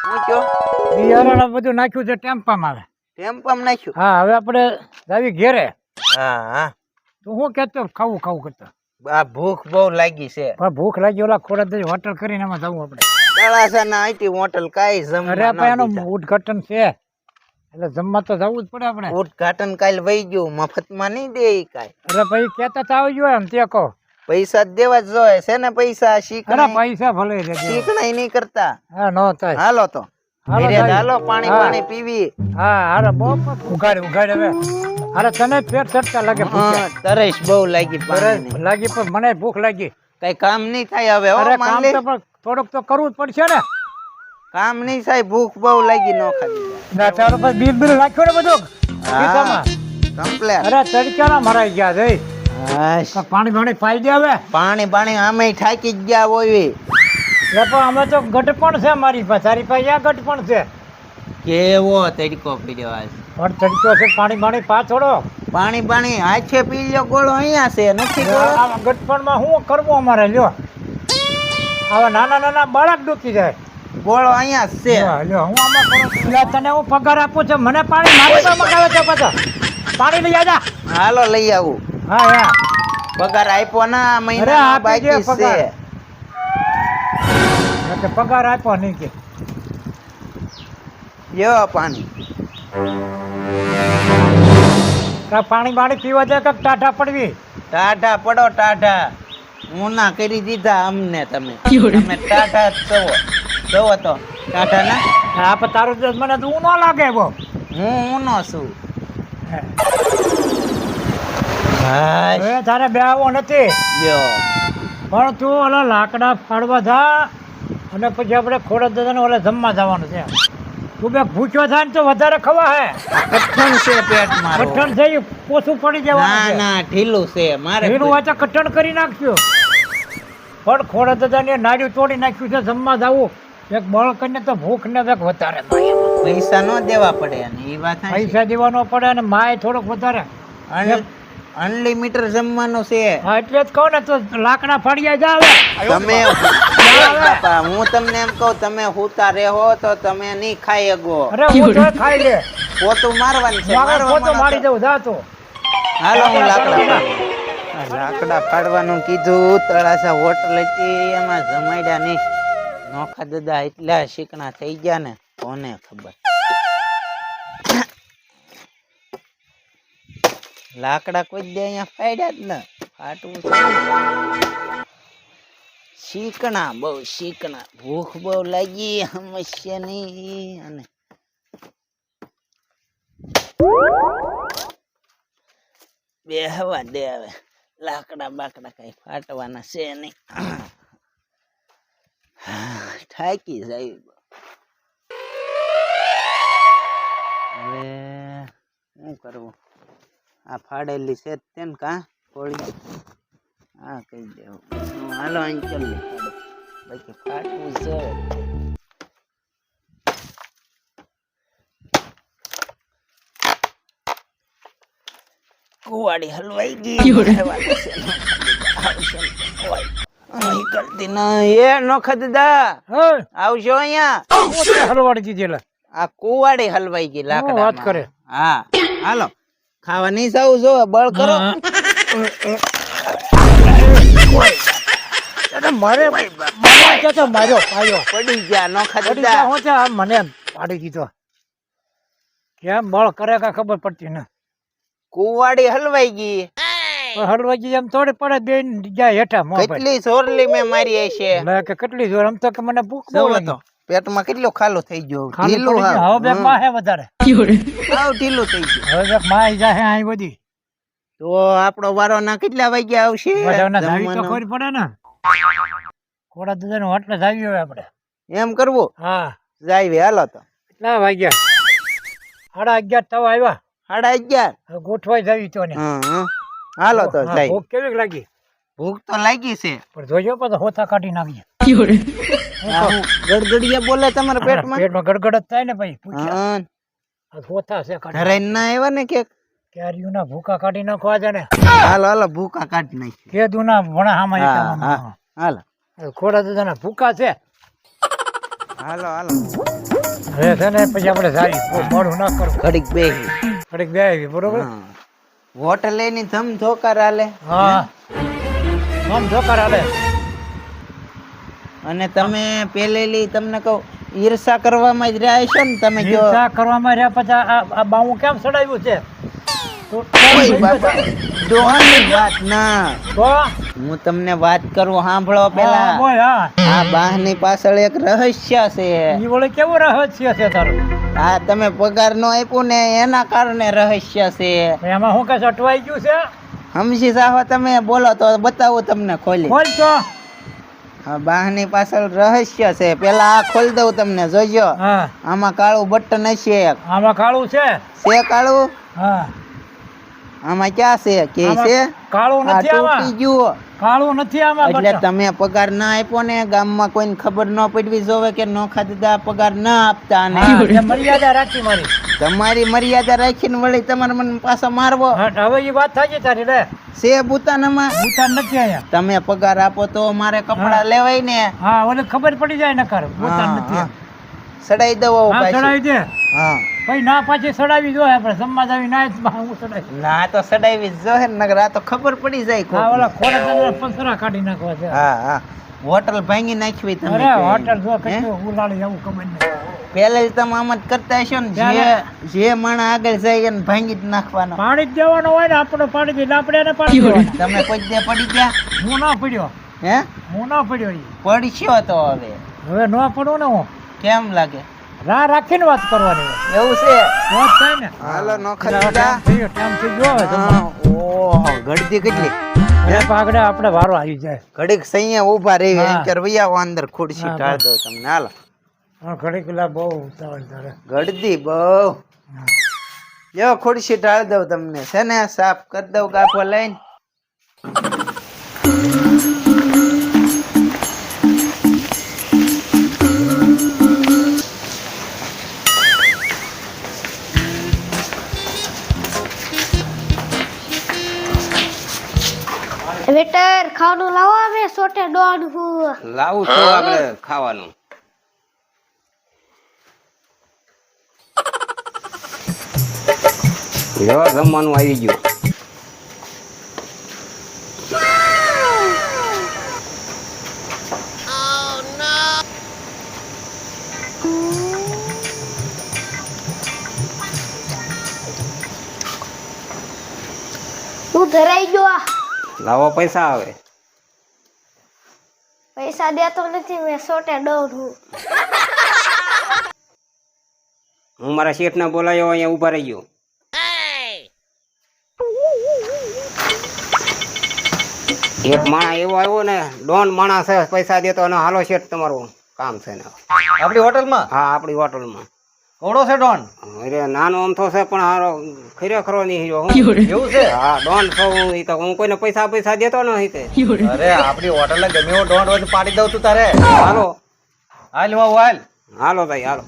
હું કયો બિયારણ બધું નાખ્યું છે ટેમ્પામાં. ટેમ્પામાં નાખ્યું? હા, હવે આપણે જાવી ઘેરે. હા હા. તું શું કહેતો ખાવું ખાવું કરતો? આ ભૂખ બહુ લાગી છે. પણ ભૂખ લાગી ઓલા ખોરાક હોટલ કરીને એમાં જવું આપણે. તળાસાના આઈટી હોટલ કાંઈ જમવા અરે ન પણ એનું દીધા. ઉદ્ઘાટન છે એટલે જમવા તો જવું જ પડે આપણે. ઉદ્ઘાટન કાલ વહી ગયું, મફતમાં નહીં દે ઈ કાંઈ. અરે ભાઈ કહેતા તો આવી જોઈએ એમ તે કહો. પૈસા જ દેવા જ જોઈએ છે ને, પૈસા અરે શીખણાઈ પૈસા ભલે રે. શીખણાઈ નહીં કરતા. હા નો થાય. હાલો તો હાલો ઘરે જ જાય. હાલો, પાણી હા. પાણી પીવી. હા અરે બહુ ઉઘાડ હવે. અરે તને જ પેટ ચડતા લાગે હા, તરસ બહુ લાગી પાણીની. ભૂખ લાગી પણ મને ભૂખ લાગી. કઈ કામ નહીં થાય હવે. હો અરે કામ માનલી, તો પણ થોડુંક તો કરવું જ પડશે ને. કામ નહીં થાય, ભૂખ બહુ લાગી. નો ખાધી ના તારો પછી બિલ નાખ્યું ને બધું ખિસ્સામાં. કમ્પ્લેટ. અરે તડક્યાના મરાઈ ગયા છે. હાશ. પાણી પાણી પાઈ દે હવે. પાણી પાણી આમે થાકી જ ગયા હોય. એટલે પણ અમે તો ગઢપણ છે મારી પાસે. તારી પાસે આ ગઢપણ છે કેવો તડકો પીડ્યો આજ. પણ તડક્યો છે. પાણી પાણી પા થોડો. પાણી પાણી હાથે પી લ્યો. ગોળો અહીંયા છે, નથી ગોળો? આ ગઢપણમાં શું કરવું અમારે? લ્યો આવા નાના નાના બાળક ડૂકી જાય. ગોળો અહીંયા જ છે. લ્યો હું આમાં કરું. લ્યો, તને હું પગાર આપું છું, મને પાણી મારી પાસે મગાવે છે પાછા. પાણી લઈ આજા. હાલો લઈ આવું. હા હા પગાર આપ્યો ના? અરે મહિના આપી દે બાકી પગાર. છે. એટલે પગાર આપ્યો નહીં કે. લ્યો પાણી. પાણી પાણી પીવા દે કે ટાઢા પડવી. ટાઢા પડો, ટાઢા. ઊના કરી દીધા અમને તમે. તમે ટાઢા જ જોવો તો ટાઢા ના. હા પણ તારું તો મને તો ઊનો લાગે બહુ. હું ઊનો છું. હાશ. હવે તારે બે આવો નથી. લ્યો. પણ તું ઓલા લાકડા ફાડવા જા અને પછી આપણે ખોડા દાદાને ઓલા જમવા જવાનું છે. તું બે ભૂખ્યો થાય ને તો વધારે ખવા હે. કઠણ છે પેટમાં. કઠણ થઈ પોસું પડી ના જવાનું છે. ના ઢીલું છે મારે. એનું વાંચા કઠણ કરી નાખ્યું. પણ ખોડા દાદાને નાડ્યું તોડી નાખ્યું છે. જમવા જવું એક બળકને તો ભૂખ ને એક વધારે. પૈસા નો દેવા પડે અને એ વાત પૈસા દેવાનો પડે અને માય થોડોક વધારે. અનલિમિટેડ જમવાનું છે. હા એટલે જ કહું ને તો લાકડા ફાડ્યા જા હવે. તમે બાપા, હું તમને એમ કહું, તમે હુતા રહો તો તમે નહીં ખાઈ શકો. અરે હું તો ખાઈ લે. પોતું મારવાનું છે. મારે પોતો મારવામાં મારી નતો. દઉં જા તું. હાલો હું લાકડા પાડવાનું કીધું. તળાસા હોટલ હતી, એમાં જમાડ્યા નહીં. નોખા દાદા એટલા શીકણા થઈ ગયા ને, કોને ખબર. લાકડા કોઈ દે અહીંયા પાડ્યા જ ને. ફાટવું છે. શીકણા બહુ શીકણા. ભૂખ બહુ લાગી, સમસ્યા નહીં. અને બે હવા દે હવે. લાકડા બાકડા કઈ ફાટવાના છે નહીં. થાકી જાય. હવે શું કરવું? આ ફાડેલી છે તેમ કા કોળી. હા કહી દેવું. હાલો અહીં ચાલી બાકી ફાટવું છે. કુવાડી હલવાઈ ગઈ. નીકળતી ના. એ નોખા દાદા હે આવશો અહીંયા. હલવાડી દીધેલા. આ કુવાડી હલવાઈ ગઈ લાકડા. વાત કરે. હા હાલો ખાવા નહીં જાવ. જો બળ કરો. મારે માર્યો પાયો પડી ગયા નોખા પડી દાદા. ગયા. હું છે આ મને પાડી દીધો. કેમ બળ કરે કા ખબર પડતી ને. કુવાડી હલવાઈ ગઈ. હલવાજી એમ થોડી પડે બેન જાય હેઠા મોં પર. કેટલી જોરલી મેં મારી હશે. એટલે કે કેટલી જોર. આમ તો કે મને ભૂખ બહુ જોવો લાગી. તો પેટમાં કેટલો ખાલો થઈ ગયો. ખાલી ઢીલું પડી ગયું. હવે બેગ માં હે વધારે. હાવ ઢીલું થઈ ગયું. હવે બેગ માં આવી જાય અહીં બધી. તો આપણો વારો ના કેટલા વાગ્યા આવશે? બધાના ધાવી તો જમવાનો? ખબર પડે ને. ખોડા દાદાનો હોટલે જાવી હવે આપણે. એમ કરવું? હા જાવી હાલો તો. કેટલા વાગ્યા? 11:30 થવા આવ્યા. 11:30. હવે ગોઠવાઈ જાવી તો ને. હં. હાલો તો હા, જાય. ભૂખ કેવી લાગી? ભૂખ તો લાગી છે. પણ જોજો પાછા હોથા કાઢી નાખીએ. આ હું ગડગડિયા બોલે તમારા પેટમાં? પેટમાં ગડગડ જ થાય ને ભાઈ. પૂછ્યા હં. આ હોથા છે કાઢી. ધરાઈને ના આવ્યા ને કે? કેરીઓના ભૂકા કાઢી નાખવા છે ને. હાલો હાલો ભૂકા કાઢી નાખી. કેદુના ભણા હામાં હા એકામાં. હા હાલો. ખોડા દાદાના ભૂકા છે. હાલો હાલો હવે છે ને પછી આપણે જાય બહુ મોડું ના કરવું ઘડીક બેહી ઘડીક બે આવી બરોબર હોટલ એની ધમ ધોકાર હાલે હા આમ જોકાર હાલે અને તમે પેલેલી તમને કહું ઈર્ષા કરવામાં જ રહ્યા છો ને તમે જો હિંસા કરવામાં રહ્યા પછી આ બાવું કેમ ચડાવ્યું છે તો ઓય બાપા ડોહાની વાત ના તો હું તમને વાત કરું સાંભળો હા, પેલા બોલ હા આ બાહની પાછળ એક રહસ્ય છે ઈ વળી કેવું રહસ્ય છે તારું આ તમે પગાર નો આપ્યો ને એના કારણે રહસ્ય છે એમાં શું કે અટવાઈ ગયું છે સમજી જાઓ તમે બોલો તો બતાવું તમને ખોલી બોલ તો હા બાહની પાછળ રહસ્ય છે પેલા આ ખોલી દઉં તમને જોજો હા આમાં કાળું બટન હશે એક આમાં કાળું છે કાળું હા આમાં ક્યાં છે કે આમાં છે કાળું આ નથી આમાં તૂટી ગયું કાળું નથી આમાં એટલે બટન. તમે પગાર ના આપ્યો ને ગામમાં કોઈને ખબર ન પડવી જોવે કે નોખા દાદા પગાર ના આપતા ને હા, એ મર્યાદા રાખી મારી તમારી મર્યાદા રાખીને વળી તમારે મને પાછો મારવો હા, હવે એ વાત થાય છે તારી લે છે ભૂતાનામાં ભૂતાન નથી અહીંયા તમે પગાર આપો તો મારે કપડા લેવાય ને હા ઓલે ખબર પડી જાય નકર ભૂતાન હા, નથી હા. સડાઈ દઉં હા પાછી ચડાવી દે હા પછી ના પાછી ચડાવી દો આપણે જમવા જાવી ના જ હું ચડાવી ના તો સડાવી જ જોહે ને નકર આ તો ખબર પડી જાય હા કોકને. ઓલા ખોરા પંસરા કાઢી નાખવા છે હા હા હોટલ ભાંગી નાખવી તમે અરે કે. હોટલ જો હે? કેટલું ઉલાળી જવું ખબર નહીં પહેલે જ તમે આમ જ કરતા હશો ને જે માણસ આગળ જાય એને ભાંગી જ નાખવાનો પાણી જ દેવાનો હોય ને આપણે પાણી દઈએ આપણે એને પાણી દેવાનું તમે કોઈ દે પડી ગયા હું ના પડ્યો હે હું ના પડ્યો ઈ. પડશો તો હવે હવે ન પડું ને હું કેમ લાગે રાહ રાખીને વાત કરવાની હોય એવું છે વાત થાય ને હાલો નોખા ટાઈમ દીધા થઈ ગયો, ટાઈમ થઈ ગયો હવે જમવાનો. ઓહો ગળદી કેટલી એટલે પાઘડે આપણે વારો આવી જાય ઘડીક સૈયા ઊભા રહી હા. એમ કે વૈયા અંદર ખુરશી હા, ઢાળ દઉં તમને હાલો હા, ઘડીક લા બહુ ઉતાવળ તારે ગળદી બહુ જો ખુરશી ઢાળ દઉં તમને છે ને સાફ કરી દઉં ગાફો લઈને વેટર ખાવાનું લાવો અમે સોટે દોડ હું લાવું તો આપણે ખાવાનું જો જમવાનું આવી ગયું હું ધરાઈ ગયો લાવો પૈસા આવે પૈસા દેતો નથી મેં સોટે દોડ હું હું મારા શેઠ ને બોલાયો અહીંયા ઉભા રહી ગયો એક માણસ એવો આવ્યો ને ડોન માણસ છે પૈસા દેતો અને હાલો શેઠ તમારું કામ છે ને આપણી હોટલમાં હા આપણી હોટલમાં કોડો છે ડોન અરે નાનો અમથો છે પણ હારો ખરેખરો નહીં હીરો હું એવું છે હા ડોન છો હું ઈ તો હું કોઈને પૈસા દેતો નથી તે અરે આપણી હોટલે ગમે એવો ડોન હોય તો પાડી દઉં તું તારે હાલો હાલ વાવ હાલ હાલો ભાઈ હાલો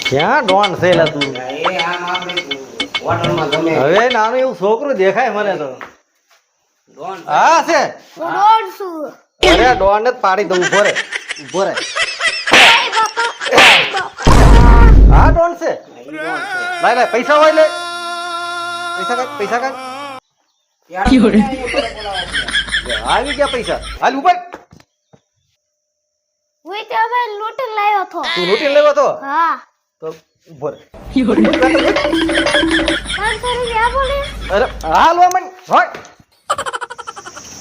ક્યાં ડોન છે લા તું એ આમ આપણે હોટલમાં ગમે હવે નાનું એવું છોકરું દેખાય મને તો ડોન હા છે હું દોડ છું અરે ડોન જ પાડી દઉં ઉભો રે ઉભો રે હા ડોન છે લાય લાય પૈસા હોય લે પૈસા કાઢ આવી ગયા પૈસા હાલ ઉપર હું તે અમે લૂંટ લાવ્યો હતો તું લૂંટી લેવો તો હા તો ઉભો રે 500 રૂપિયા બોલે અરે હાલ વામન હોય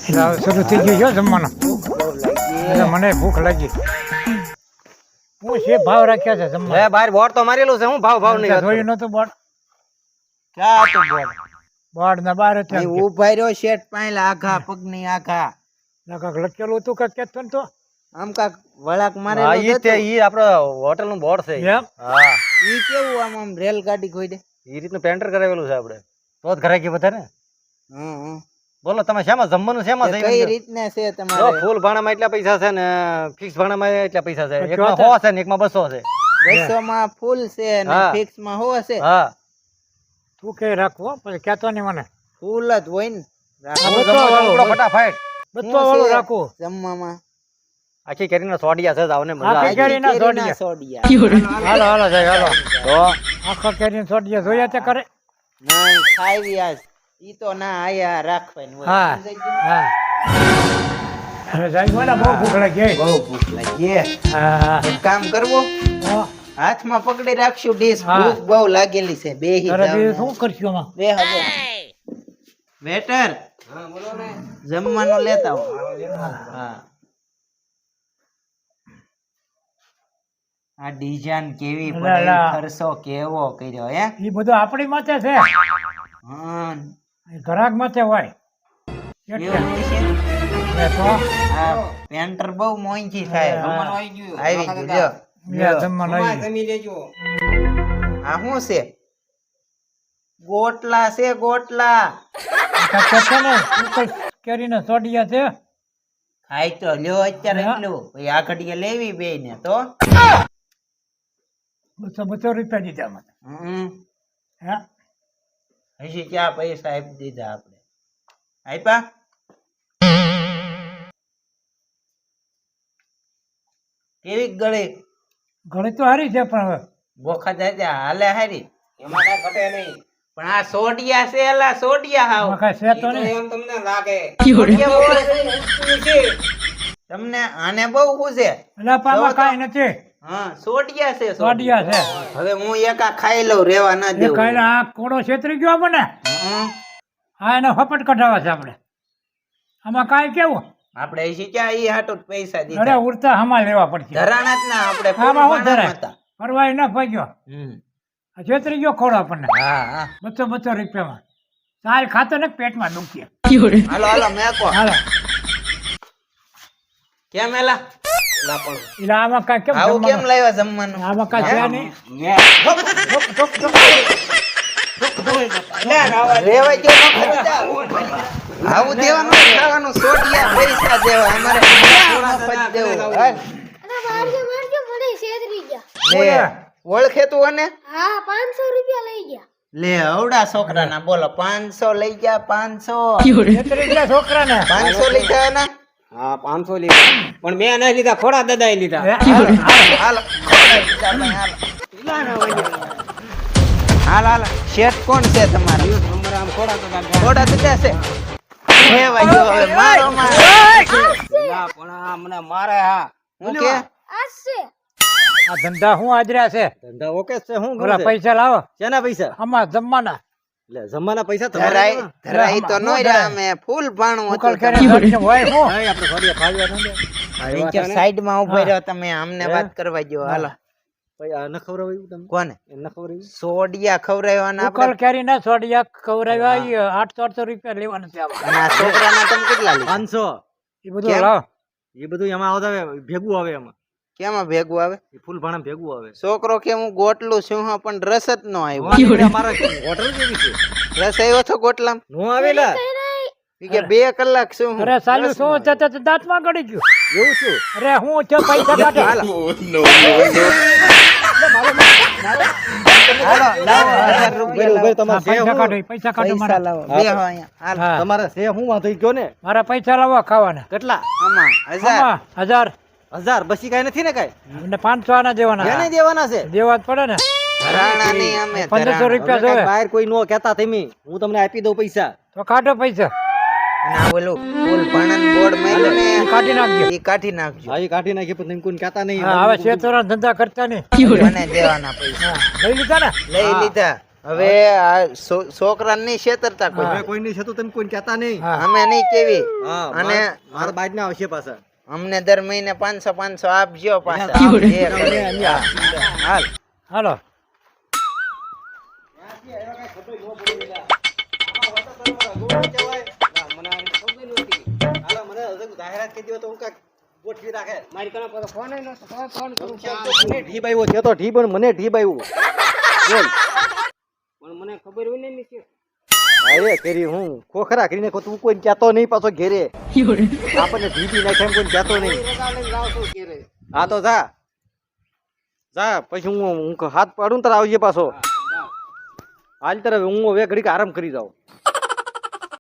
એટલે હવે શરૂ થઈ ગયું છે જમવાનું એટલે મને ભૂખ લાગી હું છે ભાવ રાખ્યા છે જમવા લે બહાર બોર્ડ તો મારેલું છે હું ભાવ નહીં જોયું નતું બોર્ડ ક્યાં હતું બોલ બોર્ડ ના બાર હતા અહીં ઉભા રહ્યો શેઠ પાઈલ આઘા પગની આઘા કાંક લખેલું હતું કાંક કહેતો ને તો આમ કાક વળાક હા મારેલું ઈ તે હતું. ઈ આપણો હોટલ નું બોર્ડ છે એમ હા ઈ કેવું આમ આમ રેલગાડી ખોઈ દે ઈ રીતનું પેન્ટર કરાવેલું છે આપણે તો જ ઘરાકી બધા ને હમ બોલો તમે શેમાં જમવાનું શેમાં કઈ થઈ રીતના છે જો તમારે ફૂલ ભાણામાં એટલા પૈસા છે ને ફિક્સ ભાણામાં એટલા પૈસા છે તો એકમાં કયો 100 છે ને એકમાં 200 છે 200 માં ફૂલ છે અને હા. ફિક્સ માં હો છે હા તું કે રાખવો પછી કહેતો નહીં મને ફૂલ જ હોય ને હું જમવા જાઉં, ઉપડો ફટાફટ બધો વાળું રાખો જમવામાં આખી કેરીના સોડિયા છે જાવ ને મજા આખી આવી કેરીના કેરીના સોડિયા. સોડિયા હાલો હાલો સાહેબ હાલો તો આખા કેરીના સોડિયા જોયા તે કરે નહીં ખાવી આજ ઈ તો ના આયા રાખવાની હોય. હા હા અરે સાહેબ મને બહુ ભૂખ લાગી બહુ ભૂખ લાગી હા એક કામ કરવું હા. હાથમાં પકડી રાખશું ડીશ હા. ભૂખ બહુ લાગેલી છે બેહી તારે જાવ બીજું ને. શું કરશું આમાં બે હવે વેટર જમવાનું લેતા આવો. હા આ ડિઝાઇન કેવી અલા, પડે અલા. ખર્ચો કેવો કર્યો હે એ બધું આપણી માથે છે હા ગ્રાહક માથે હોય એવું હોય છે? એટલે તો આ પેન્ટર બહુ મોંઘી થાય હા. આવી ગયું લ્યો. લ્યો, જમવાનું આવી આ શું છે ગોટલા છે ગોટલા ગયું. છે ને ઉકલ કેરીના સોડિયા છે ખાઈ તો લ્યો અત્યારે હા. એટલું પછી આ ઘડીએ લેવી બે ને તો 200 રૂપિયા દીધા મને હમ. હા હજી ક્યાં પૈસા આપી દીધા આપણે આપ્યા કેવી ગળી ઘણી તો હારી છે પણ હવે બોખા જાય હાલે હારી એમાં કઈ ઘટે નહીં પણ આ સોડિયા છે એલા સોડિયા હાવ આમાં કાંઈ છે તો નહીં તમને લાગે તમને આને બહુ ખુશે એટલે પામાં કાંઈ નથી હા સોડિયા છે સોડિયા છે હવે હું એકા ખાઈ લઉં રેવા ના એ દેવું કાંઈ આ કોડો છેતરી ગયો મને હમ. હા એને ફપટ કઢાવા છે આપણે આમાં કાંઈ કેવું આપણે હજી ક્યાં ઈ હાટું પૈસા અરે દીધા ઉડતા હમા લેવા પડશે ધરાણા જ ના આપણે આમાં હું ફૂલ ધરાય હતા પરવાય ન પગ્યો હમ. આ છેતરી ગયો ખોડો આપણને હા હા 200 રૂપિયામાં સાલ ખાતો ને પેટમાં દુખીએ હાલો હાલો મેકો હાલો કેમ એલા એટલે આમાં કાંઈ કેમ આવું કેમ જમવાનું? લાવ્યા જમવાનું આમાં કાંઈ છે નહીં રેવાય જો ન ખર્ચા. આવું દેવાનું જ ખાવાનું સોટિયા પૈસા દેવા અમારે મફત દેવું હાલ. અને મારજો મારજો મને છેતરી ગયા લે ઓળખે તું અને હા 500 રૂપિયા લઈ ગયા લે અવડા છોકરાના બોલો 500 લઈ ગયા 500 છેતરી ગયા છોકરાને 500 લઈ ગયા ના હા 500 લીધા પણ મેં નહીં લીધા ખોડા દાદાએ લીધા હાલો હાલ હાલ શેઠ કોણ છે તમારું અમારે આમ ખોડા દાદા થોડા દીધા છે હે ભાઈ હવે મારો માર પણ આ મને મારે હા હું કે આ છે આ ધંધા શું આદર્યા છે ધંધા ઓકે છે હું ઓલા પૈસા લાવો શેના પૈસા આમાં જમવાના લે જમવાના પૈસા ધરાઈ ધરાઈ તો નો રહ્યા અમે ફૂલ ભાણું ઉકલ હતું કેરી સોડિયા હોય શું આપણે સોડિયા ખાવ્યા નથી સાઈડ માં ઉભો રહ્યો તમે અમને વાત કરવા જો હાલો ભાઈ આ ન ખવડાવ્યું તમને કોને એ ન ખવડાવ્યું સોડિયા ખવડાવવાના ઉકલ આપણે કેરી ના સોડિયા ખવડાવ્યા 800 રૂપિયા લેવાના છે આમાં અને આ છોકરાના તમે કેટલા લીધા 500 એ બધું કેમ? લાવો એ બધું એમાં આવે ભેગું આવે એમાં કેમાં ભેગું આવે એ ફૂલ ભાણા ભેગું આવે છોકરો કે હું ગોટલું છું હા પણ રસ જ નો આવ્યો મારા હોટલ કેવી છે રસ આવ્યો તો ગોટલામ નો આવેલા ઈ કે 2 કલાક શું હું અરે સાલું શું છે તે દાંતમાં ગળી ગયું એવું છું અરે હું છે પૈસા કાઢે હાલો લાવો 1000 રૂપિયા ભાઈ લાવો. તમારે છે પૈસા હું? કાઢો પૈસા કાઢો પૈસા મારા લાવો હા. બેહો અહીંયા હાલ હા. તમારે છે હું વાંધો ઈ કયો ને મારા પૈસા લાવો ખાવાના કેટલા આમાં 1000 આમાં 1000 1000 બસી કાંઈ નથી ને કાંઈ અને 500 આના દેવાના એને દેવાના છે દેવા જ પડે ને ધરાણા નહીં અમે 1500 ધરાણા. રૂપિયા હવે કાંઈ જોવે બહાર કોઈ નો કહેતા તમે હું તમને આપી દઉં પૈસા તો કાઢો પૈસા અને આ ઓલું ફૂલ ભાણાનું બોર્ડ માર્યું ને ઈ કાઢી નાખજો ઈ કાઢી નાખજો હા એ કાઢી નાખી પણ તમે કોઈને કહેતા નહીં હા, હવે શેતોના ધંધા કરતા નહીં મને દેવાના પૈસા લઈ લીધા ને લઈ લીધા હવે આ છોકરાને નહીં છેતરતા કોઈ હવે કોઈ નહીં છે તો તમે કોઈને કહેતા નહીં હા અમે નહીં કેવી હા અને મારા બાજ ના આવશે પાછા અમને દર મહિને 500 આપજો પાછા હાલ હાલો જાહેરાત કરી દો તો હું કાંઈક ગોઠવી રાખે મારી કને પાછો ફોન ય નતો ફોન કરું મને ઢીબ આવ્યો છે તો ઢીબ અને મને ઢીબ આવ્યું બોલ પણ મને ખબર હોય ને નીચે અરે કરી હું ખોખરા કરીને તું કોઈને કહેતો નહીં પાછો ઘેરે આપણને ઢીબી નાખે એમ કોઈને કહેતો નહીં હા તો જા જા પછી હું હાથ પાડું ને તારે આવજે પાછો હાલ તારે હું હવે ઘડીક આરામ કરી જાઉં